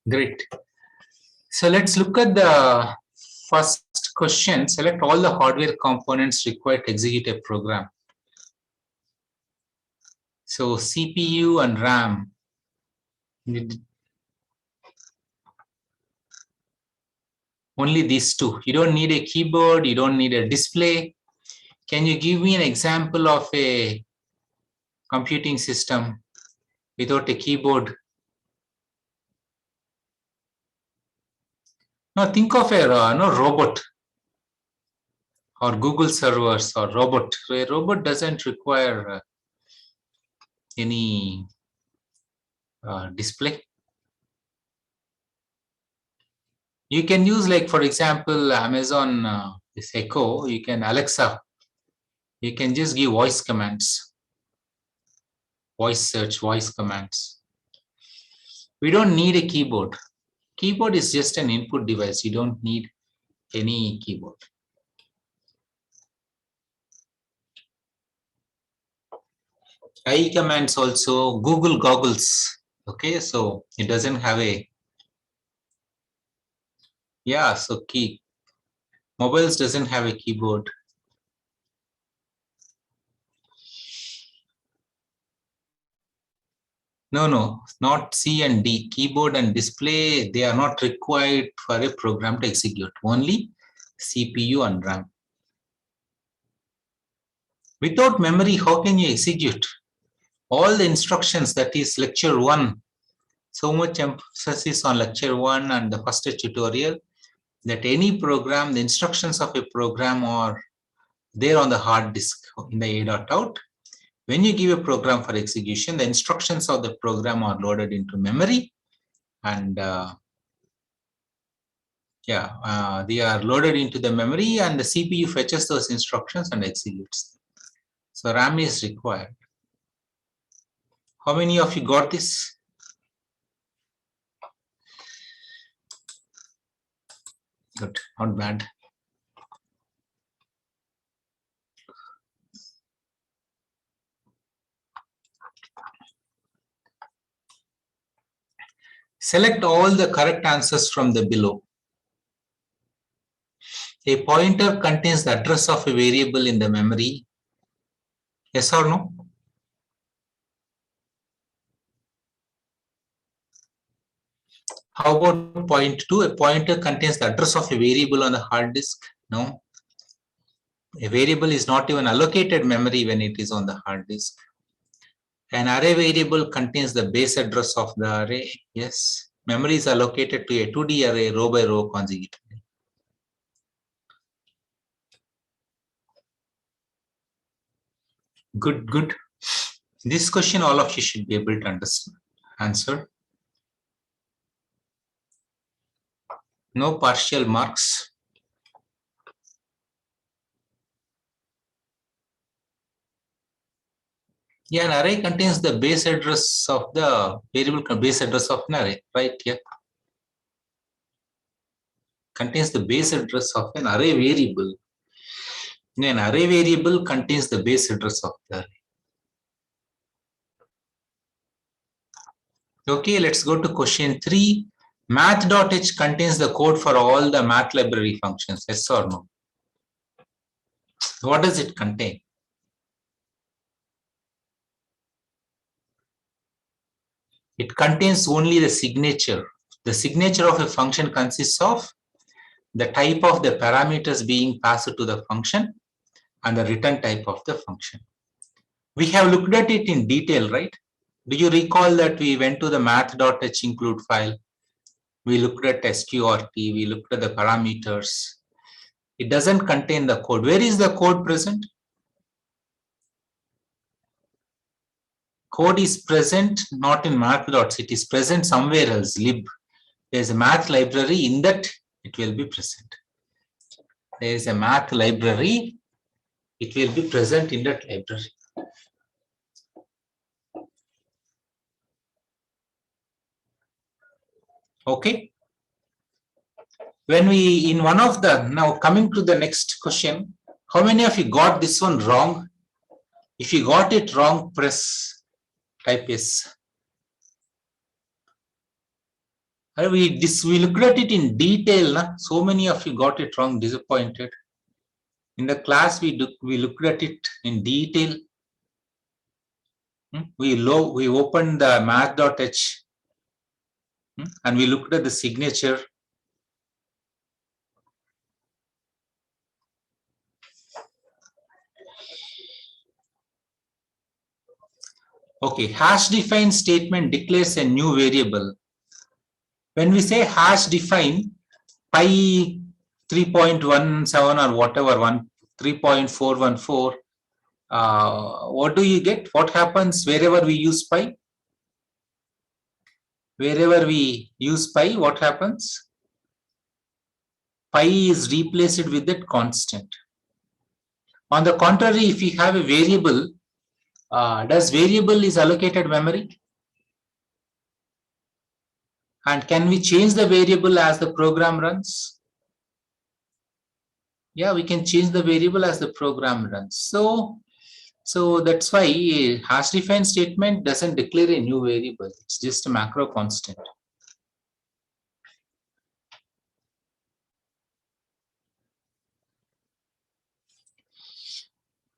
Great. So let's look at the first question. Select all the hardware components required to execute a program. So CPU and RAM. Only these two. You don't need a keyboard, you don't need a display. Can you give me an example of a computing system without a keyboard? Now think of a robot or Google servers or robot. So a robot doesn't require any display. You can use, like, for example, Amazon this Echo. You can Alexa. You can just give voice commands, voice search, voice commands. We don't need a keyboard. Keyboard is just an input device. You don't need any keyboard. AI commands also, Google goggles. Okay, so it doesn't have a, yeah, so key. Mobiles doesn't have a keyboard. No, not C and D. Keyboard and display, they are not required for a program to execute. Only CPU and RAM. Without memory, how can you execute? All the instructions, that is lecture 1. So much emphasis on lecture 1 and the first tutorial, that any program, the instructions of a program are there on the hard disk in the A.out. When you give a program for execution, the instructions of the program are loaded into memory, and they are loaded into the memory, and the CPU fetches those instructions and executes. So RAM is required. How many of you got this? Good, not bad. Select all the correct answers from the below. A pointer contains the address of a variable in the memory. Yes or no? How about point 2? A pointer contains the address of a variable on the hard disk. No. A variable is not even allocated memory when it is on the hard disk. An array variable contains the base address of the array. Yes. Memory is allocated to a 2D array row by row consecutively. Good, good. This question all of you should be able to understand. Answer. No partial marks. Yeah, an array contains the base address of the variable, base address of an array, right? Yeah. Contains the base address of an array variable. An array variable contains the base address of the array. Okay, let's go to question 3. Math.h contains the code for all the math library functions. Yes or no? What does it contain? It contains only the signature. The signature of a function consists of the type of the parameters being passed to the function and the return type of the function. We have looked at it in detail, right? Do you recall that we went to the math.h include file? We looked at sqrt, we looked at the parameters. It doesn't contain the code. Where is the code present? Code is present not in math.h, it is present somewhere else, lib. There is a math library, in that it will be present. There is a math library, it will be present in that library. Okay. When we, in one of the, now coming to the next question, how many of you got this one wrong? If you got it wrong, press type yes. We looked at it in detail. Na? So many of you got it wrong, disappointed. In the class, we looked at it in detail. We opened the math.h and we looked at the signature. Okay, hash define statement declares a new variable. When we say hash define, pi 3.17 or whatever, 3.414, what do you get? What happens wherever we use pi? Wherever we use pi, what happens? Pi is replaced with that constant. On the contrary, if we have a variable, does variable is allocated memory? And can we change the variable as the program runs? Yeah, we can change the variable as the program runs. So that's why hash define statement doesn't declare a new variable. It's just a macro constant.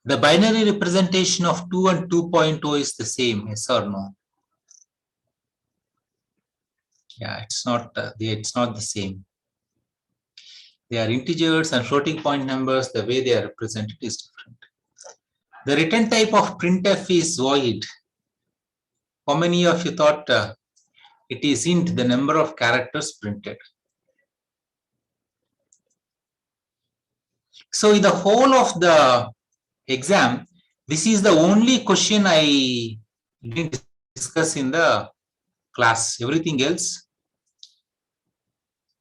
The binary representation of 2 and 2.0 is the same, yes or no? Yeah, it's not the same. They are integers and floating point numbers. The way they are represented is different. The return type of printf is void. How many of you thought it is int the number of characters printed? So in the whole of the exam, this is the only question I didn't discuss in the class. Everything else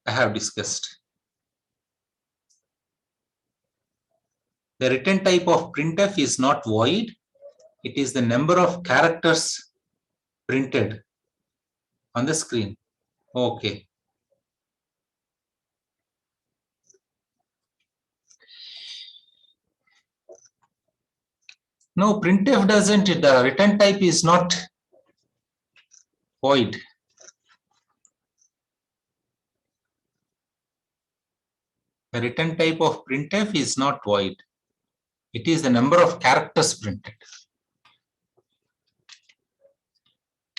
I have discussed. The return type of printf is not void. It is the number of characters printed on the screen. Okay. No, printf doesn't. The return type is not void. The return type of printf is not void. It is the number of characters printed.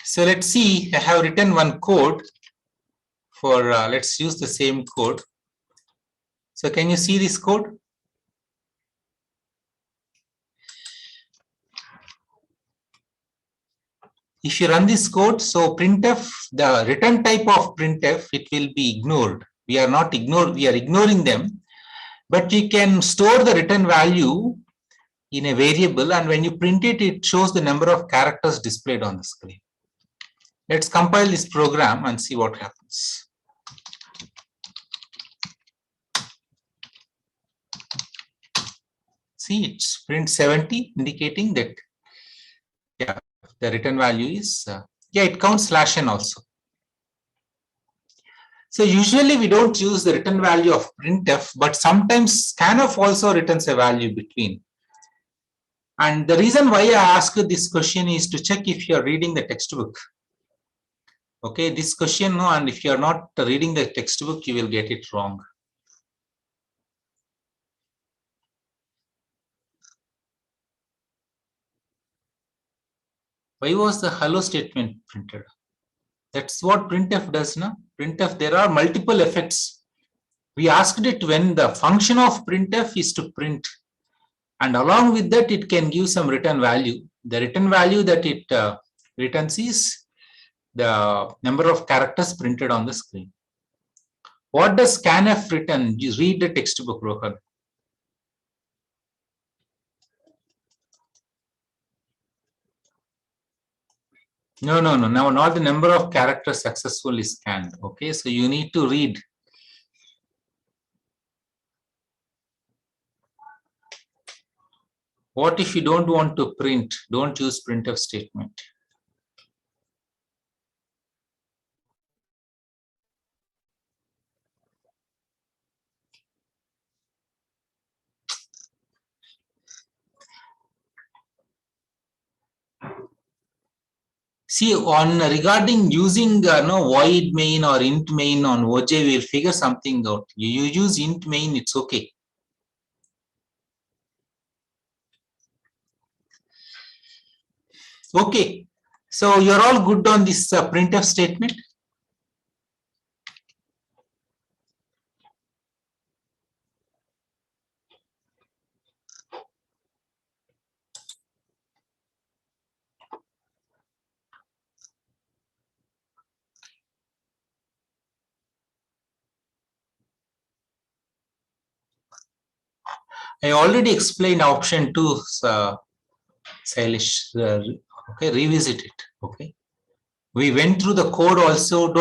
So let's see, I have written one code for, let's use the same code. So can you see this code? If you run this code, so printf, the return type of printf, it will be ignored. We are ignoring them, but you can store the return value in a variable, and when you print it, it shows the number of characters displayed on the screen. Let's compile this program and see what happens. See, it's print 70, indicating that, yeah, the return value is, yeah, it counts /n also. So usually we don't use the return value of printf, but sometimes scanf also returns a value between. And the reason why I ask this question is to check if you're reading the textbook. Okay, this question, no, and if you're not reading the textbook, you will get it wrong. Why was the hello statement printed? That's what printf does now. Printf, there are multiple effects. We asked it when the function of printf is to print, and along with that, it can give some return value. The return value that it returns is the number of characters printed on the screen. What does scanf return? You read the textbook, Rohan. No, not the number of characters successfully scanned. Okay, so you need to read. What if you don't want to print? Don't use printf statement. See, on regarding using void main or int main on OJ, we'll figure something out. You use int main, it's okay. Okay, so you're all good on this printf statement. I already explained option 2, Sailesh. Okay, revisit it. Okay, we went through the code also.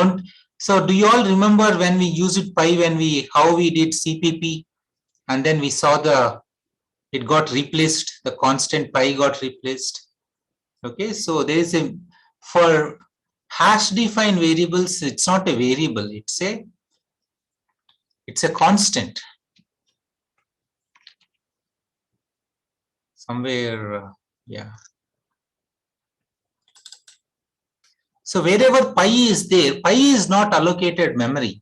So do you all remember when we used pi, how we did CPP, and then we saw it got replaced, the constant pi got replaced. Okay, so there is for hash defined variables, it's not a variable, it's a constant. Somewhere, yeah. So wherever pi is there, pi is not allocated memory.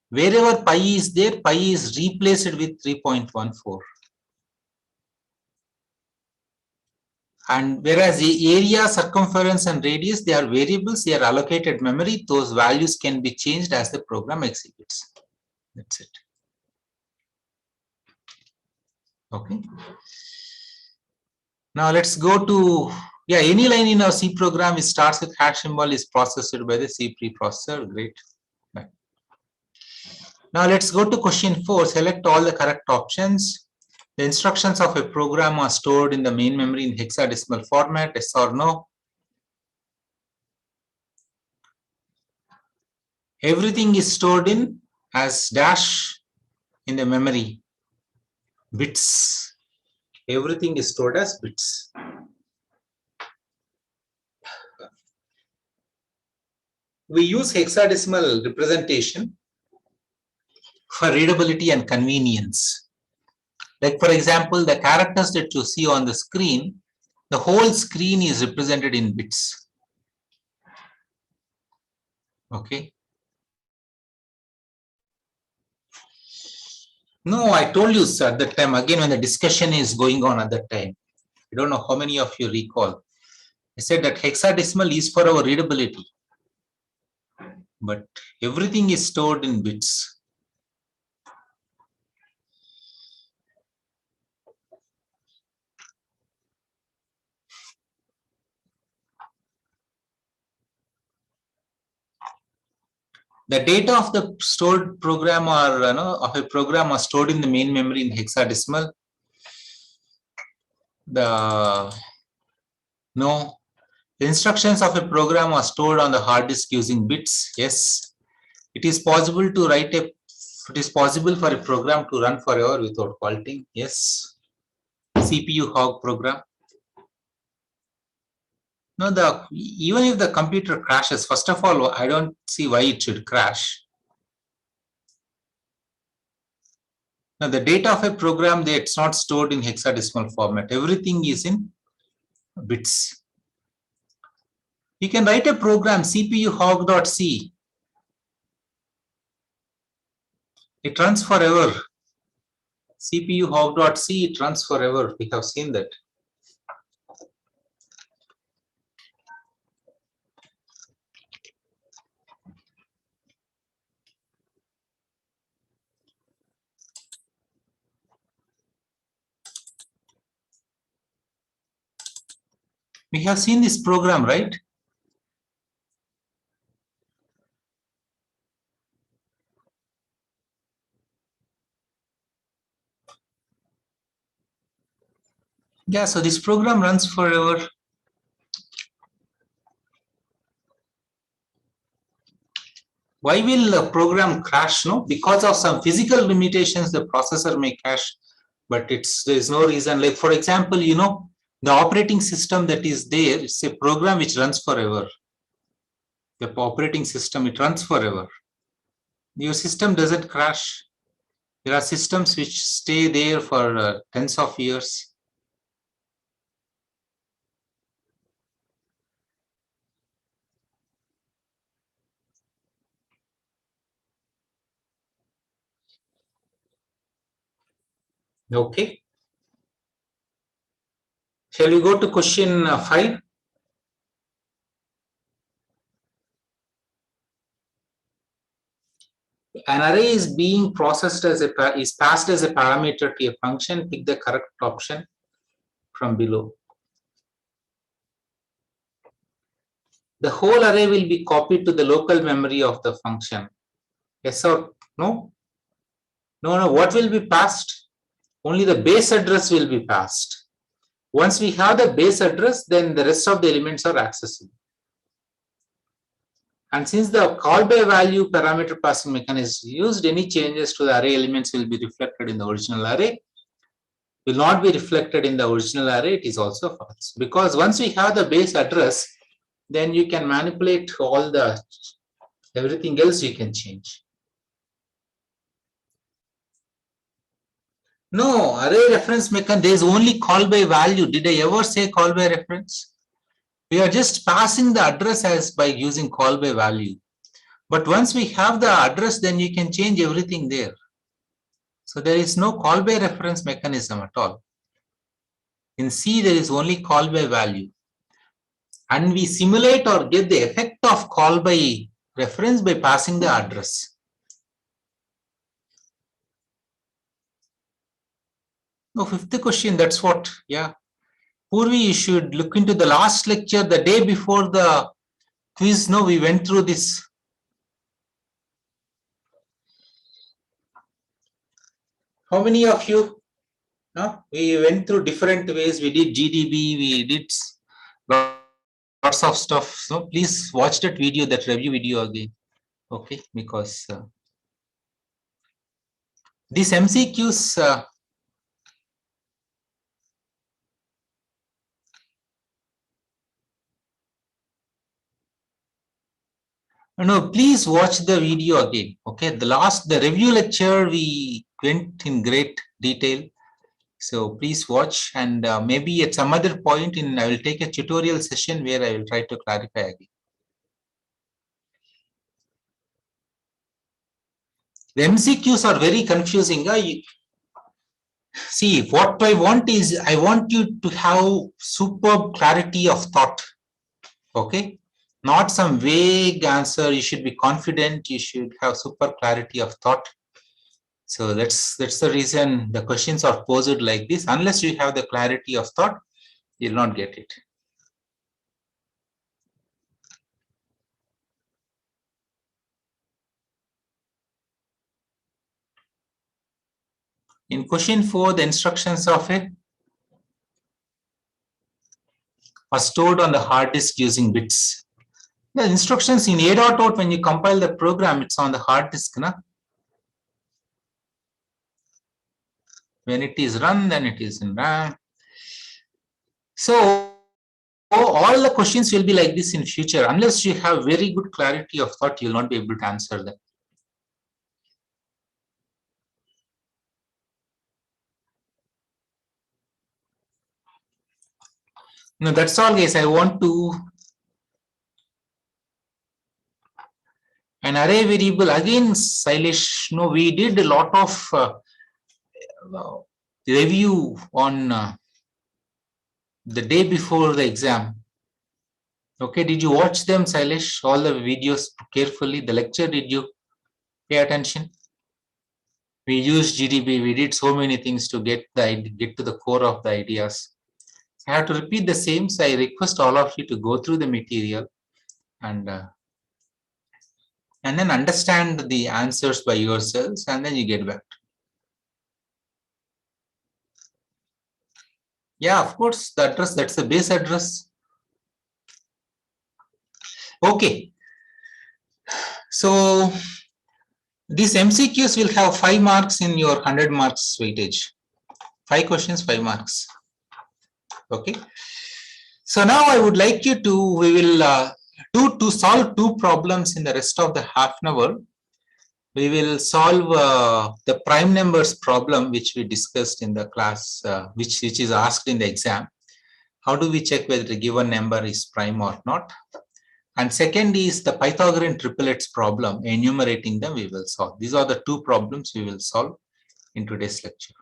Wherever pi is there, pi is replaced with 3.14. And whereas the area, circumference, and radius, they are variables, they are allocated memory. Those values can be changed as the program executes. That's it. Okay. Now let's go to, any line in our C program, it starts with hash symbol, is processed by the C preprocessor. Great. Right. Now let's go to question 4. Select all the correct options. The instructions of a program are stored in the main memory in hexadecimal format, yes or no? Everything is stored in as dash in the memory. Bits. Everything is stored as bits. We use hexadecimal representation for readability and convenience. Like for example, the characters that you see on the screen, the whole screen is represented in bits. Okay. No, I told you, sir, at that time, again, when the discussion is going on at that time, I don't know how many of you recall. I said that hexadecimal is for our readability, but everything is stored in bits. The data of the stored program or of a program are stored in the main memory in hexadecimal. The instructions of a program are stored on the hard disk using bits. Yes, it is possible to write it is possible for a program to run forever without faulting. Yes, CPU hog program. No, even if the computer crashes, first of all, I don't see why it should crash. Now, the data of a program, it's not stored in hexadecimal format. Everything is in bits. You can write a program, CPU hog.c. It runs forever. CPU hog.c, it runs forever. We have seen that. We have seen this program, right? Yeah, so this program runs forever. Why will a program crash? No, because of some physical limitations, the processor may crash, but there's no reason. Like for example, the operating system that is there, it's a program which runs forever. The operating system, it runs forever. Your system doesn't crash. There are systems which stay there for tens of years. Okay. Shall we go to question 5? An array is being processed as is passed as a parameter to a function. Pick the correct option from below. The whole array will be copied to the local memory of the function. Yes or no? No. What will be passed? Only the base address will be passed. Once we have the base address, then the rest of the elements are accessible. And since the call by value parameter passing mechanism is used, any changes to the array elements will be reflected in the original array. Will not be reflected in the original array, it is also false. Because once we have the base address, then you can manipulate all the everything else you can change. No, array reference mechanism, there is only call by value. Did I ever say call by reference? We are just passing the address as by using call by value. But once we have the address, then you can change everything there. So there is no call by reference mechanism at all. In C, there is only call by value. And we simulate or get the effect of call by reference by passing the address. No, fifth question, that's what, yeah. Purvi, you should look into the last lecture, the day before the quiz. No, we went through this. How many of you? No, we went through different ways. We did GDB, we did lots of stuff. So please watch that video, that review video again. Okay, because these MCQs, no, please watch the video again. Okay, the review lecture we went in great detail. So please watch, and maybe at some other point I will take a tutorial session where I will try to clarify again. The MCQs are very confusing. See, what I want is, I want you to have superb clarity of thought. Okay, not some vague answer. You should be confident. You should have super clarity of thought. So that's the reason the questions are posed like this. Unless you have the clarity of thought, you'll not get it. In question 4, the instructions of it are stored on the hard disk using bits. The instructions in A.out, when you compile the program, it's on the hard disk. Na? When it is run, then it is in RAM. So all the questions will be like this in future. Unless you have very good clarity of thought, you'll not be able to answer them. No, that's all, guys. I want to an array variable again, Sailesh. No, we did a lot of review on the day before the exam. Okay, did you watch them, Sailesh? All the videos carefully. The lecture, did you pay attention? We used GDB. We did so many things to get to the core of the ideas. I have to repeat the same, so I request all of you to go through the material and then understand the answers by yourselves, and then you get back. Yeah, of course, the address, that's the base address. Okay. So these MCQs will have 5 marks in your 100 marks weightage. 5 questions, 5 marks. Okay. So now I would like you to, we will to solve 2 problems in the rest of the half an hour. We will solve the prime numbers problem, which we discussed in the class, which is asked in the exam. How do we check whether a given number is prime or not? And second is the Pythagorean triplets problem. Enumerating them, we will solve. These are the 2 problems we will solve in today's lecture.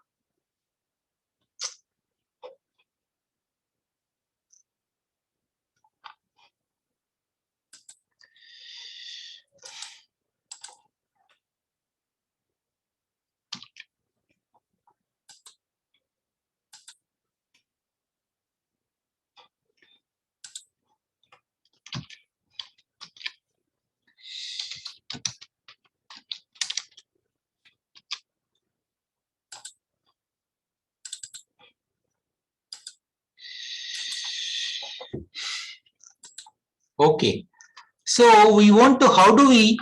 Okay, so we want to, how do we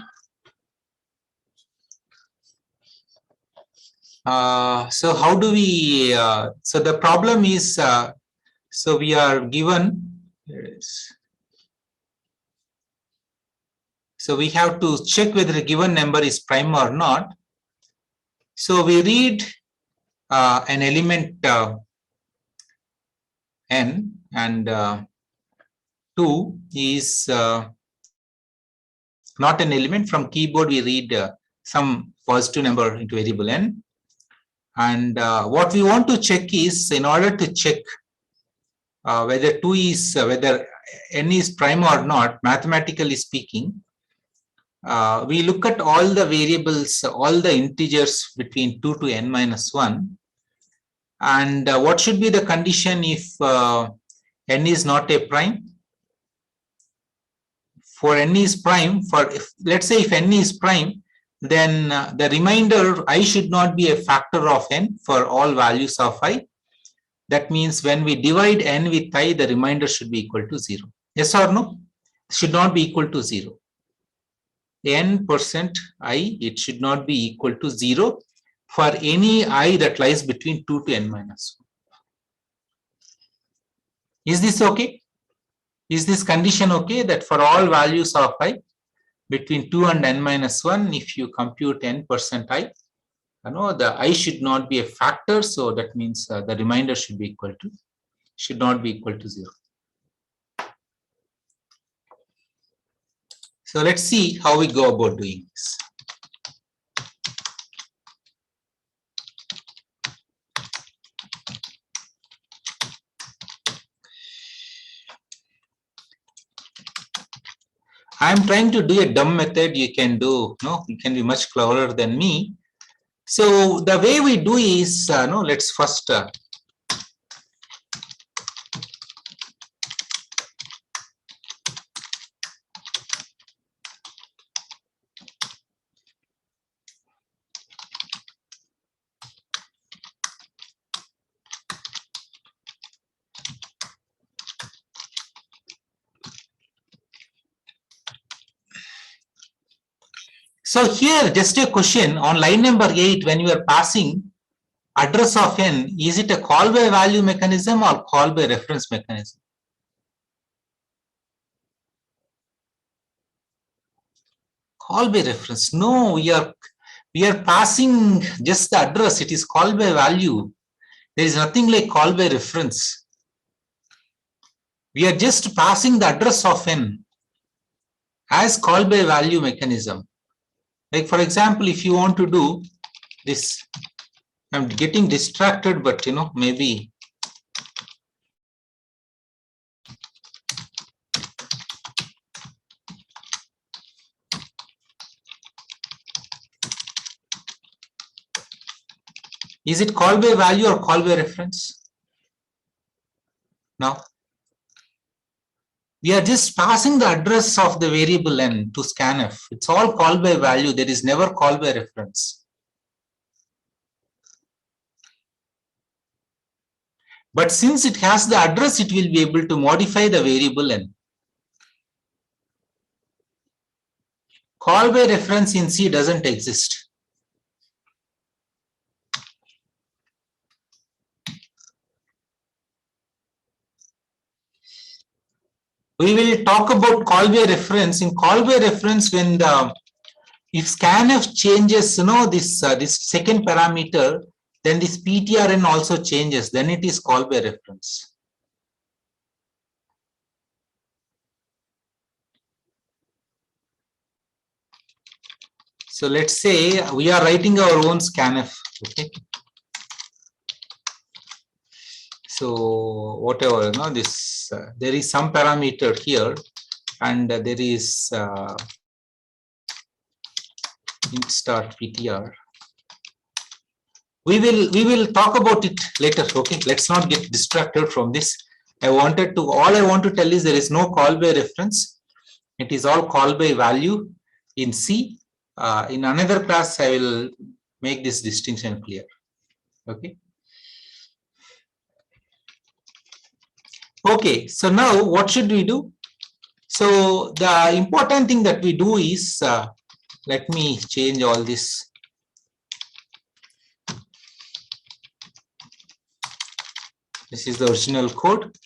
so the problem is, so we are given, so we have to check whether a given number is prime or not. So we read an element n, and 2 is not an element. From keyboard we read some positive number into variable n, and what we want to check is, in order to check whether 2 is whether n is prime or not, mathematically speaking, we look at all the variables, all the integers between 2 to n minus 1, and what should be the condition if n is not a prime? For n is prime, let's say if n is prime, then the remainder I should not be a factor of n for all values of I. That means when we divide n with I, the remainder should be equal to 0. Yes or no? Should not be equal to 0. n% I, it should not be equal to 0 for any I that lies between 2 to n minus 1. Is this okay? Is this condition okay, that for all values of I between 2 and n minus 1, if you compute n% I, the I should not be a factor, so that means the remainder should not be equal to 0. So let's see how we go about doing this. I'm trying to do a dumb method. You can do, you can be much cleverer than me. So the way we do is, let's first so here, just a question on line number 8, when you are passing address of n, is it a call by value mechanism or call by reference mechanism? Call by reference. No, we are passing just the address. It is call by value. There is nothing like call by reference. We are just passing the address of n as call by value mechanism. Like for example, if you want to do this, I'm getting distracted, but maybe is it call by value or call by reference? Now we are just passing the address of the variable n to scanf. It's all call by value. There is never call by reference. But since it has the address, it will be able to modify the variable n. Call by reference in C doesn't exist. We will talk about call by reference. In call by reference, when if scanf changes, this second parameter, then this ptrn also changes. Then it is call by reference. So let's say we are writing our own scanf. Okay. So whatever, this there is some parameter here, and there is int start ptr. We will talk about it later. Okay, let's not get distracted from this. All I want to tell is there is no call by reference. It is all call by value in C. In another class, I will make this distinction clear. Okay. Okay, so now what should we do? So the important thing that we do is, let me change all this. This is the original code.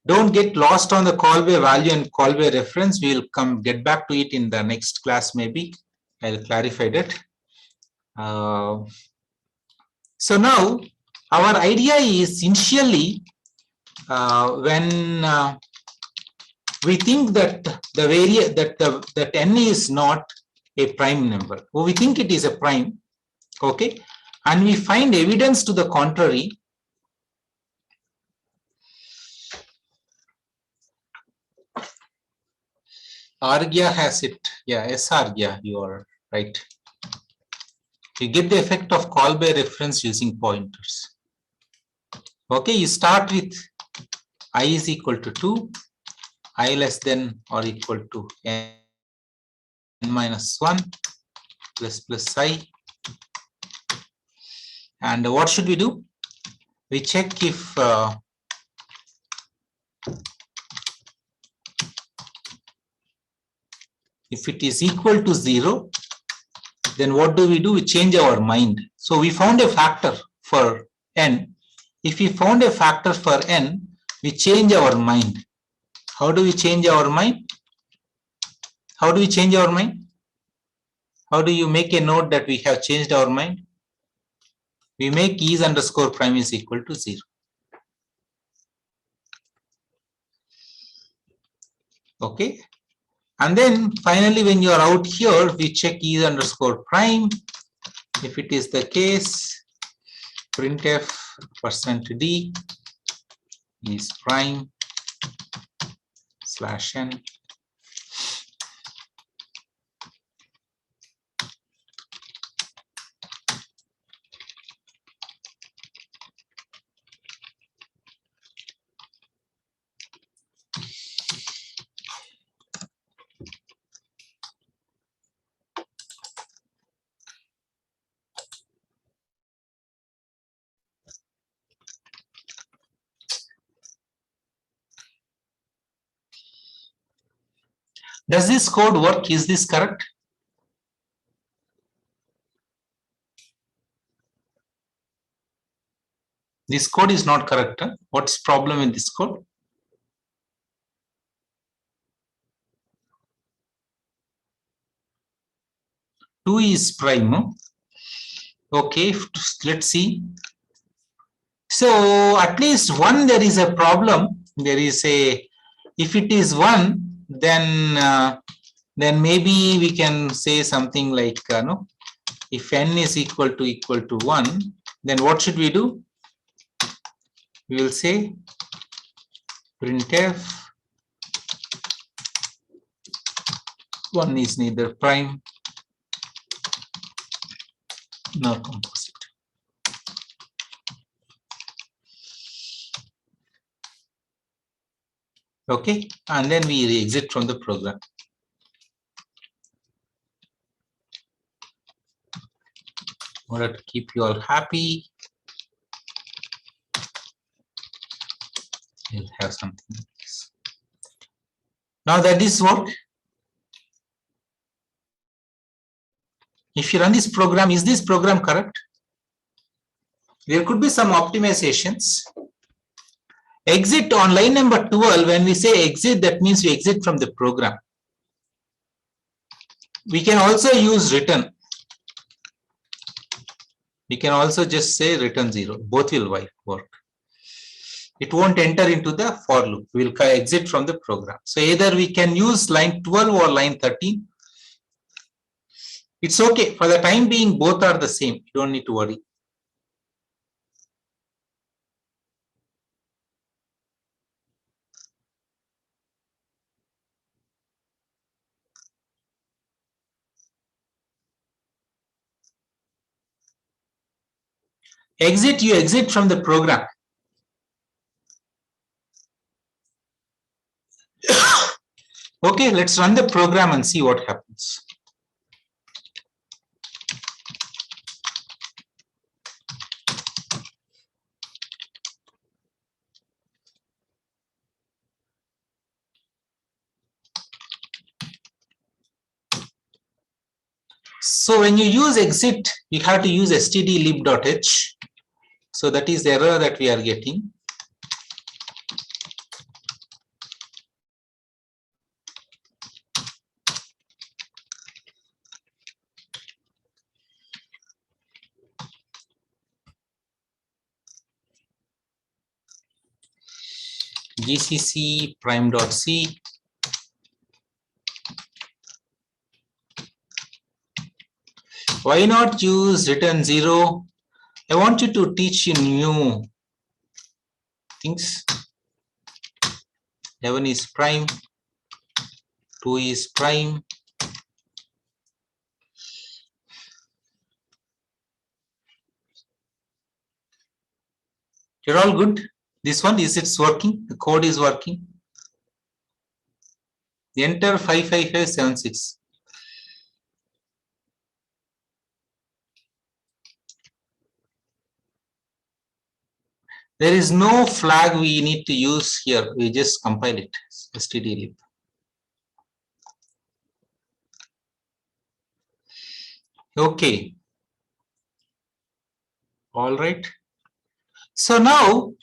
Don't get lost on the call by value and call by reference. We will get back to it in the next class maybe. I'll clarify that. So now our idea is initially when we think that that n is not a prime number, we think it is a prime, okay, and we find evidence to the contrary. Argya has it, yeah, S Argya, you are right. You get the effect of call by reference using pointers. Okay, you start with I is equal to 2, I less than or equal to n minus 1 plus I. And what should we do? We check if it is equal to 0, then what do? We change our mind. So we found a factor for n. If we found a factor for n, we change our mind. How do we change our mind? How do we change our mind? How do you make a note that we have changed our mind? We make is underscore prime is equal to 0. Okay. And then finally, when you are out here, we check is underscore prime. If it is the case, printf %d is prime /n. Does this code work? Is this correct? This code is not correct. Huh? What's the problem in this code? Two is prime. Huh? Okay, let's see. So at least one, there is a problem. There is a, if it is 1, then maybe we can say something like no, if n is equal to 1, then what should we do? We will say printf 1 is neither prime nor composite. Okay, and then we exit from the program. In order to keep you all happy, we'll have something like this. Now that this work, if you run this program, is this program correct? There could be some optimizations. Exit on line number 12, when we say exit, that means we exit from the program. We can also use return. We can also just say return 0. Both will work. It won't enter into the for loop. We will exit from the program. So either we can use line 12 or line 13. It's okay. For the time being, both are the same. You don't need to worry. Exit, you exit from the program. Okay, let's run the program and see what happens. So when you use exit, you have to use stdlib.h. So that is the error that we are getting. GCC prime.c. Why not use return 0? I want you to teach you new things. 11 is prime, 2 is prime. You're all good? This one, is it's working? The code is working? Enter 55576. There is no flag we need to use here. We just compile it, stdlib. Okay. All right. So now,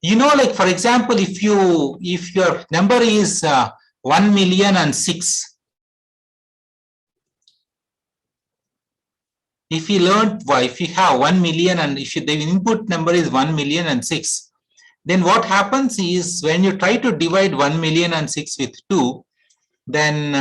you know, like for example, if your number is 1,000,006, if you learned why, if you have 1 million and if the input number is 1,000,006, then what happens is when you try to divide 1,000,006 with 2, then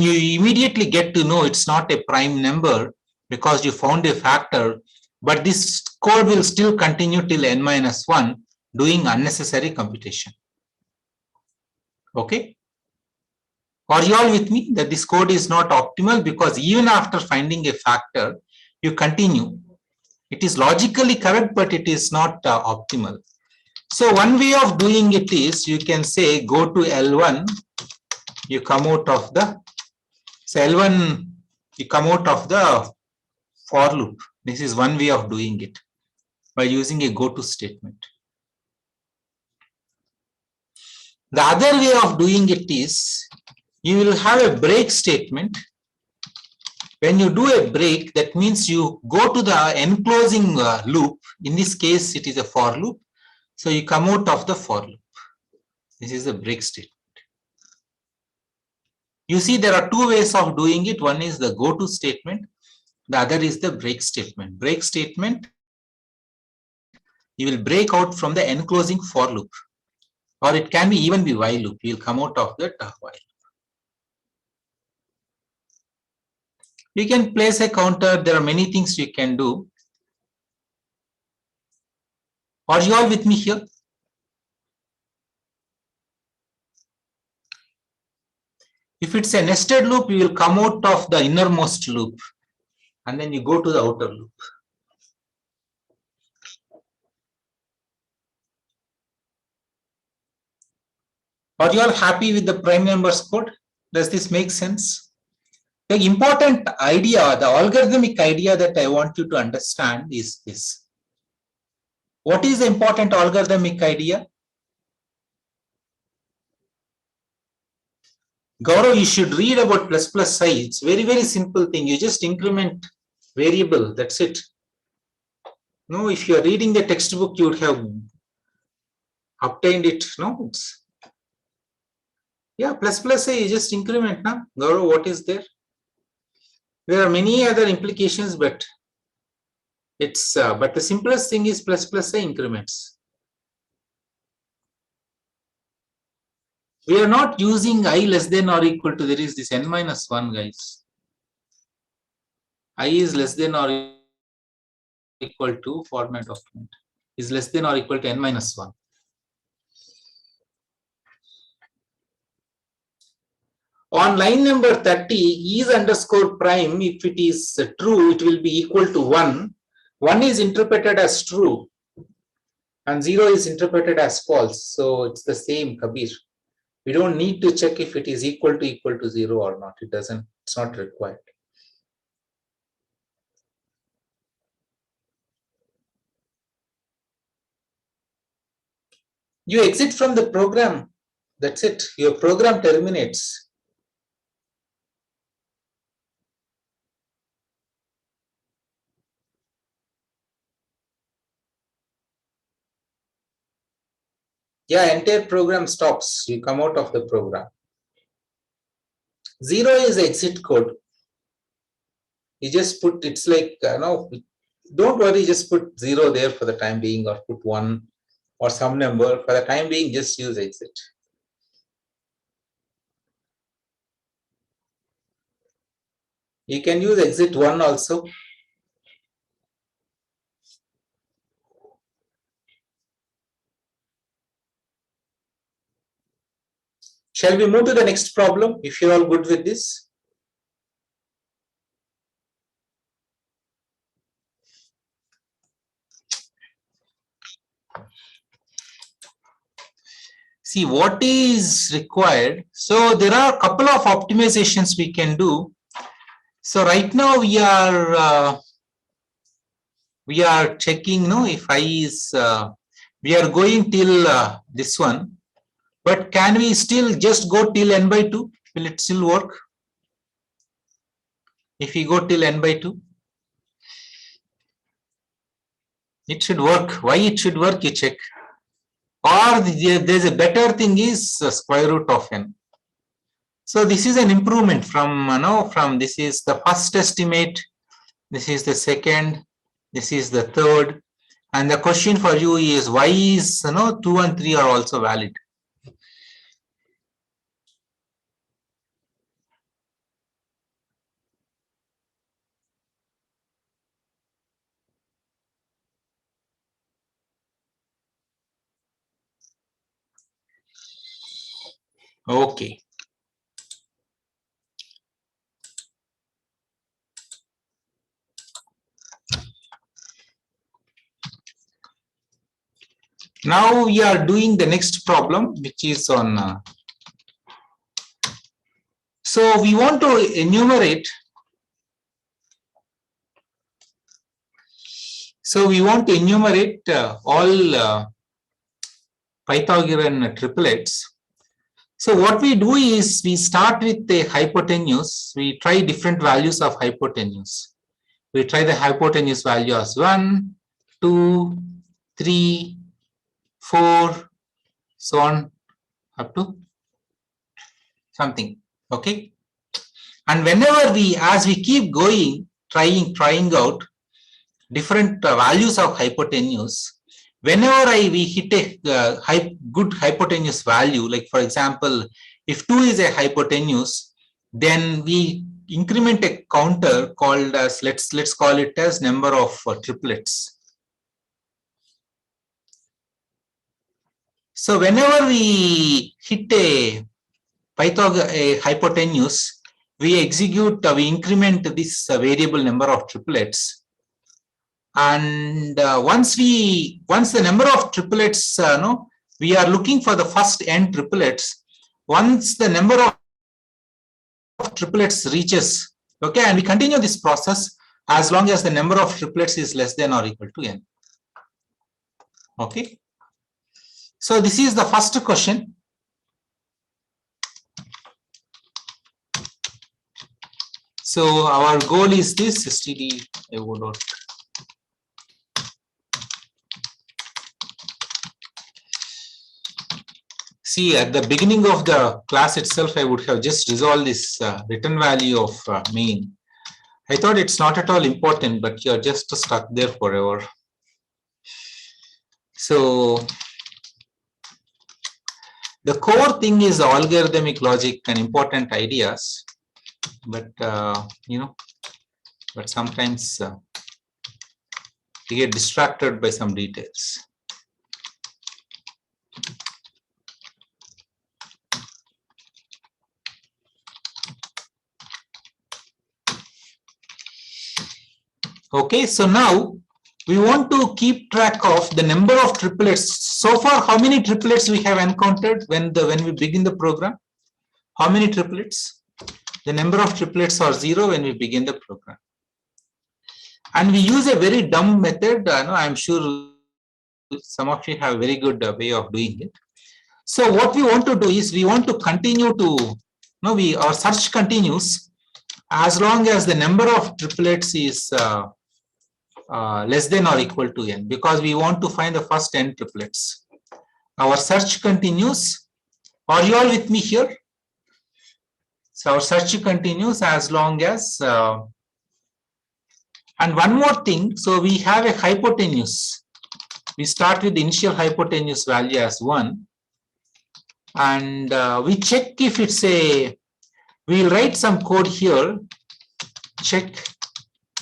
you immediately get to know it's not a prime number because you found a factor, but this code will still continue till n-1 doing unnecessary computation. Okay? Are you all with me that this code is not optimal because even after finding a factor, you continue. It is logically correct, but it is not optimal. So one way of doing it is you can say go to L1, you come out of the, so L1, you come out of the for loop. This is one way of doing it by using a go to statement. The other way of doing it is you will have a break statement. When you do a break, that means you go to the enclosing loop. In this case, it is a for loop. So you come out of the for loop. This is a break statement. You see, there are two ways of doing it. One is the go to statement. The other is the break statement. Break statement, you will break out from the enclosing for loop. Or it can be even be while loop. You will come out of that while. You can place a counter. There are many things you can do. Are you all with me here? If it's a nested loop, you will come out of the innermost loop and then you go to the outer loop. Are you all happy with the prime numbers code? Does this make sense? The important idea, the algorithmic idea that I want you to understand is this. What is the important algorithmic idea? Gaurav, you should read about ++i. It's very, very simple thing. You just increment variable. That's it. No, if you are reading the textbook, you would have obtained it. No, it's, yeah, ++i is just increment. Now, Gaurav, what is there? There are many other implications, but it's but the simplest thing is ++i increments. We are not using I less than or equal to, there is this n-1, guys. I is less than or equal to format document is less than or equal to n-1. On line number 30, is underscore prime, if it is true, it will be equal to 1. 1 is interpreted as true and 0 is interpreted as false. So it's the same, Kabir. We don't need to check if it is equal to 0 or not. It doesn't, it's not required. You exit from the program. That's it. Your program terminates. Yeah, entire program stops. You come out of the program. 0 is exit code. You just put, it's like, no, don't worry, just put 0 there for the time being, or put 1 or some number. For the time being, just use exit. You can use exit 1 also. Shall we move to the next problem, if you're all good with this? See what is required. So there are a couple of optimizations we can do. So right now we are checking, no, if I is we are going till this one, but can we still just go till n by 2? Will it still work? If we go till n by 2, it should work. Why it should work, you check. Or there's a better thing is square root of n. So this is an improvement from, from this is the first estimate, this is the second, this is the third, and the question for you is why is 2 and 3 are also valid. Okay. Now we are doing the next problem, which is on. So we want to enumerate. So we want to enumerate all Pythagorean triplets. So what we do is we start with the hypotenuse. We try different values of hypotenuse. We try the hypotenuse value as 1, 2, 3, 4, so on up to something. Okay. And whenever as we keep going, trying out different values of hypotenuse, whenever we hit a good hypotenuse value, like for example, if 2 is a hypotenuse, then we increment a counter called as, let's call it as number of triplets. So whenever we hit a hypotenuse, we increment this variable number of triplets. And once the number of triplets, we are looking for the first n triplets. Once the number of triplets reaches, okay, and we continue this process as long as the number of triplets is less than or equal to n. Okay. So this is the first question. So our goal is this std. See, at the beginning of the class itself, I would have just resolved this return value of mean. I thought it's not at all important, but you're just stuck there forever. So the core thing is algorithmic logic and important ideas, but but sometimes you get distracted by some details. Okay, so now we want to keep track of the number of triplets. So far, how many triplets we have encountered when we begin the program? How many triplets? The number of triplets are 0 when we begin the program. And we use a very dumb method. I'm sure some of you have a very good way of doing it. So what we want to do is we want to continue to, our search continues as long as the number of triplets is less than or equal to n, because we want to find the first n triplets. Our search continues. Are you all with me here? So our search continues as long as, and one more thing, so we have a hypotenuse. We start with the initial hypotenuse value as 1, and we check if it's a, we'll write some code here, check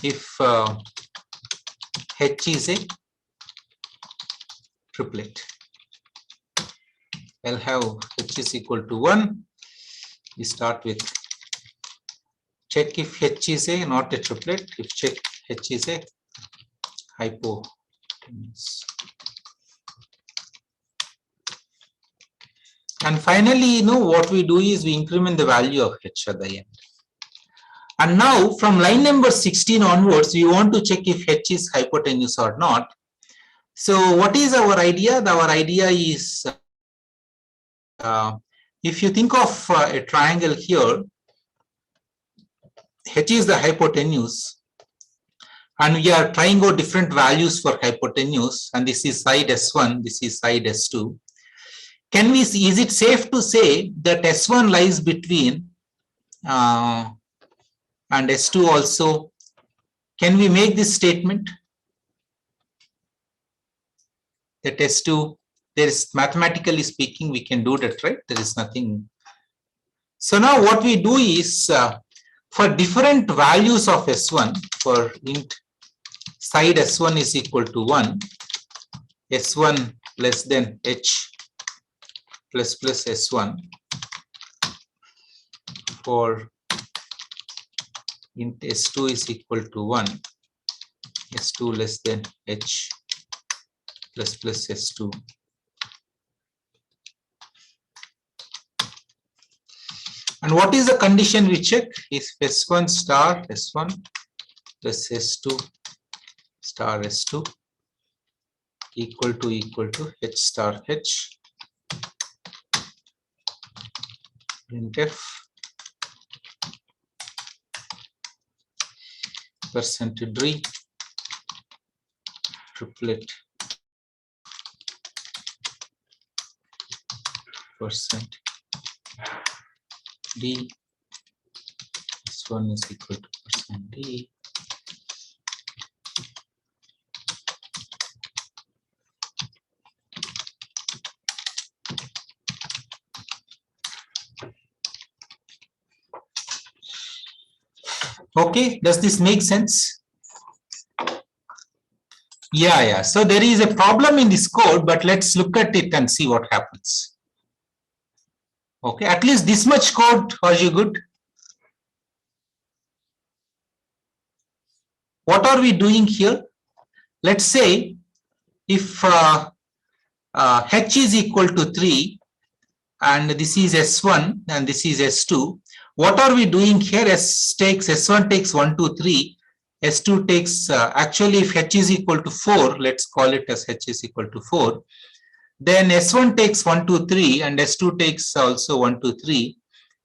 if H is a triplet. I'll have H is equal to 1. We start with check if H is a not a triplet, if check H is a hypotenuse. And finally, what we do is we increment the value of H at the end. And now from line number 16 onwards, we want to check if H is hypotenuse or not. So what is our idea? Our idea is, if you think of a triangle here, H is the hypotenuse, and we are trying out different values for hypotenuse, and this is side S1, this is side S2. Can we see, is it safe to say that S1 lies between and S2 also? Can we make this statement that S2, there is, mathematically speaking, we can do that, right? There is nothing. So now what we do is, for different values of S1, for int side S1 is equal to 1, S1 less than H plus plus S1, for int S2 is equal to 1, S2 less than H plus plus S2. And what is the condition we check? Is S1 star S1 plus S2 star S2 equal to H star H, printf %d triplet %d, S1 is equal to %d, okay, does this make sense? Yeah. So there is a problem in this code, but let's look at it and see what happens. Okay, at least this much code, are you good? What are we doing here? Let's say if H is equal to 3 and this is S1 and this is S2, what are we doing here? S1 takes 1, 2, 3, S2 takes, actually if H is equal to 4, let's call it as H is equal to 4, then S1 takes 1, 2, 3 and S2 takes also 1, 2, 3.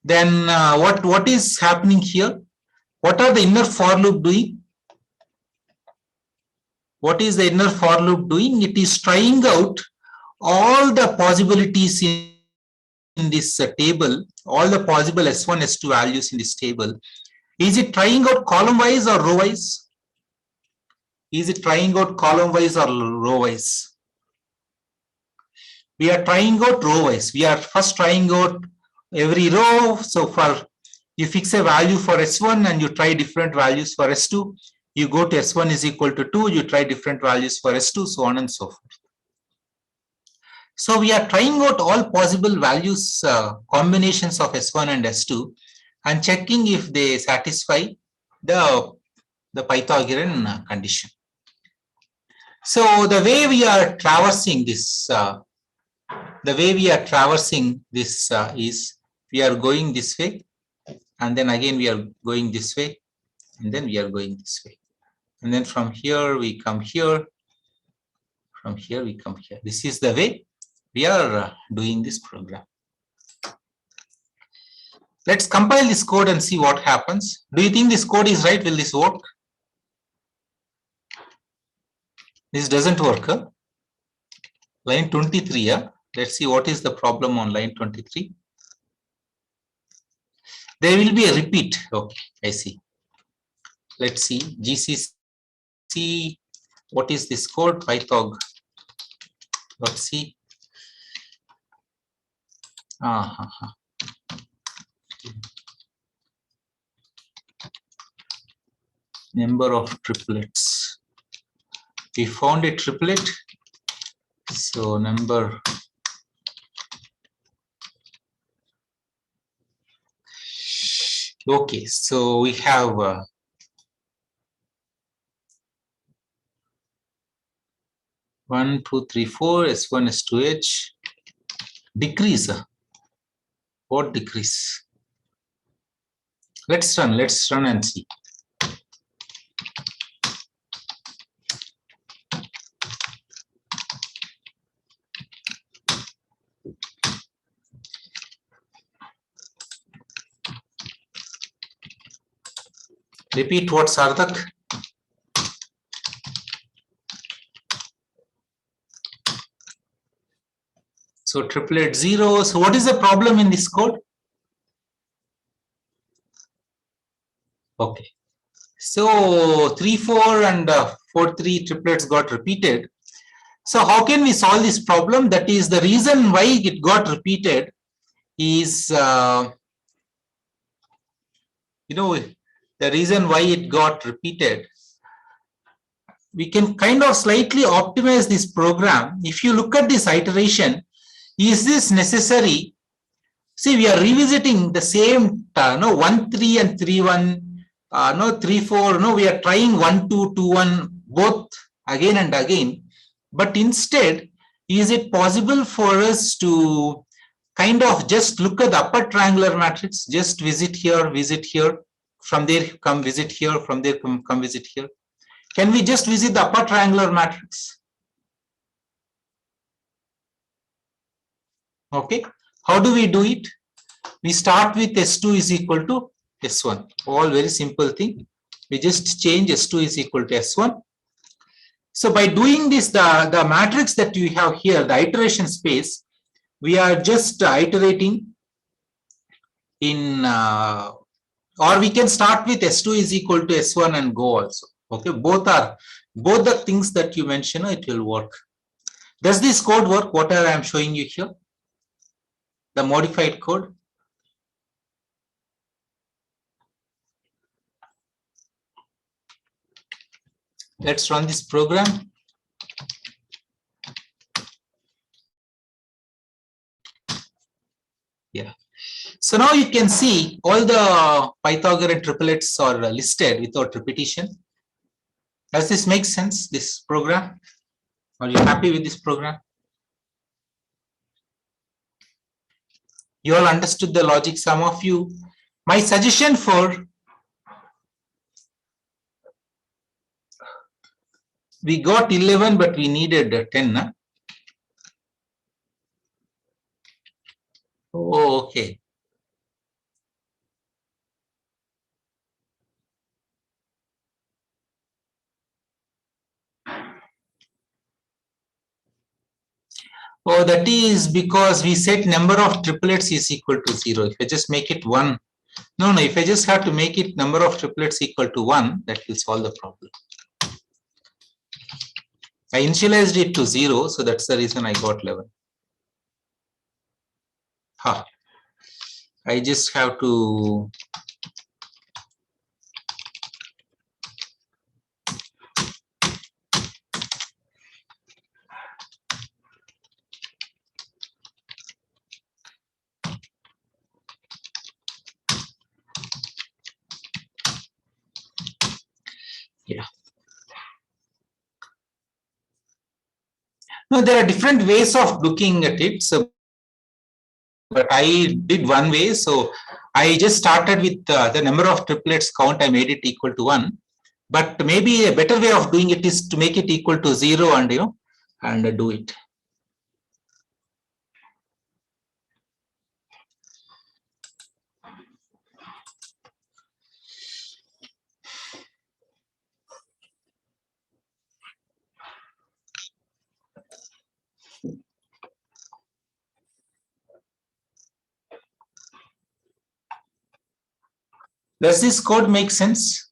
Then what is happening here? What are the inner for loop doing? What is the inner for loop doing? It is trying out all the possibilities in this table, all the possible S1, S2 values in this table. Is it trying out column wise or row wise? Is it trying out column wise or row wise? We are trying out row wise. We are first trying out every row. So for, you fix a value for S1 and you try different values for S2. You go to S1 is equal to 2, you try different values for S2, so on and so forth. So we are trying out all possible values, combinations of S1 and S2 and checking if they satisfy the Pythagorean condition. So the way we are traversing this, is we are going this way and then again we are going this way and then we are going this way. And then from here we come here, from here we come here. This is the way we are doing this program. Let's compile this code and see what happens. Do you think this code is right? Will this work? This doesn't work. Huh? Line 23, Let's see what is the problem on line 23. There will be a repeat. Okay, I see. Let's see. GCC. What is this code? Pythog. C. Number of triplets. We found a triplet. So number. Okay, so we have 1, 2, 3, 4, S1, S2H. Decrease. What decrease? Let's run and see. Repeat what, Sarthak? So triplet 0. So what is the problem in this code? Okay. So 3, 4 and 4, 3 triplets got repeated. So how can we solve this problem? That is the reason why it got repeated is, the reason why it got repeated. We can kind of slightly optimize this program. If you look at this iteration, is this necessary? See, we are revisiting the same, 1, 3 and 3, 1, 3, 4, we are trying 1, 2, 2, 1, both again and again. But instead, is it possible for us to kind of just look at the upper triangular matrix, just visit here, from there come visit here, from there come visit here? Can we just visit the upper triangular matrix? Okay. How do we do it? We start with S2 is equal to S1. All very simple thing. We just change S2 is equal to S1. So by doing this, the matrix that you have here, the iteration space, we are just iterating in, or we can start with S2 is equal to S1 and go also. Okay, both the things that you mentioned, it will work. Does this code work? Whatever I am showing you here, the modified code. Let's run this program. Yeah. So now you can see all the Pythagorean triplets are listed without repetition. Does this make sense, this program? Are you happy with this program? You all understood the logic, some of you. My suggestion for, we got 11, but we needed 10. Huh? Oh, okay. Oh, that is because we set number of triplets is equal to 0. If I just make it 1, no, if I just have to make it number of triplets equal to 1, that will solve the problem. I initialized it to 0, so that's the reason I got 11. Huh. I just have to yeah. No, there are different ways of looking at it. So, but I did one way. So I just started with the number of triplets count. I made it equal to 1. But maybe a better way of doing it is to make it equal to 0 and and do it. Does this code make sense?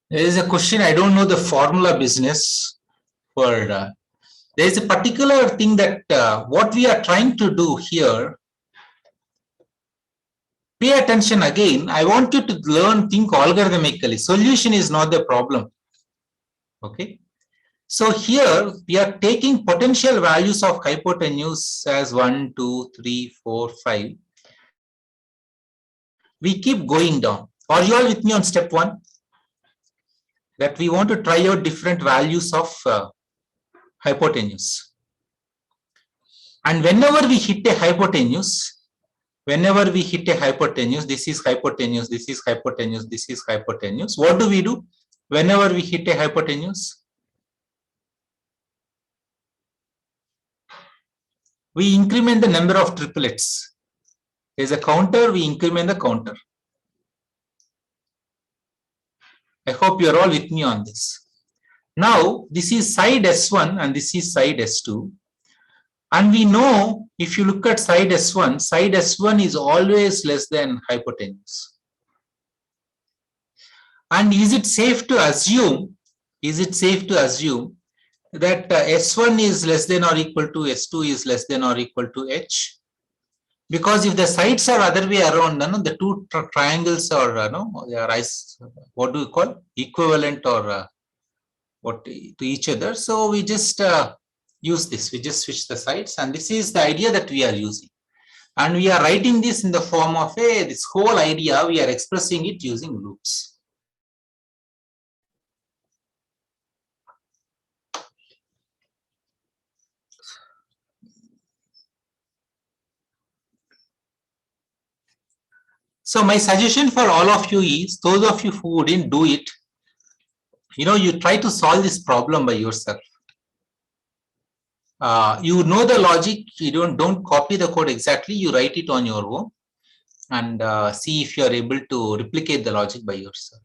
There is a question, I don't know the formula business for, there is a particular thing that what we are trying to do here, pay attention again. I want you to learn, think algorithmically. Solution is not the problem. Okay. So here we are taking potential values of hypotenuse as 1, 2, 3, 4, 5. We keep going down. Are you all with me on step 1? That we want to try out different values of hypotenuse. And whenever we hit a hypotenuse, this is hypotenuse, this is hypotenuse, this is hypotenuse. What do we do? Whenever we hit a hypotenuse, we increment the number of triplets. There's a counter, we increment the counter. I hope you're all with me on this. Now, this is side S1 and this is side S2. And we know if you look at side S1 is always less than hypotenuse. And is it safe to assume that S1 is less than or equal to S2 is less than or equal to H? Because if the sides are other way around, the two triangles are, they are what do you call, equivalent or what to each other. So we just use this. We just switch the sides, and this is the idea that we are using. And we are writing this in the form of this whole idea. We are expressing it using loops. So my suggestion for all of you is, those of you who didn't do it, you try to solve this problem by yourself. You know the logic, you don't copy the code exactly, you write it on your own and see if you are able to replicate the logic by yourself.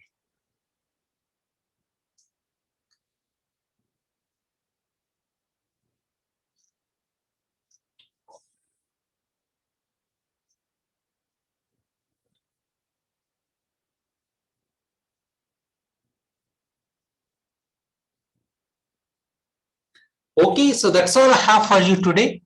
Okay, so that's all I have for you today.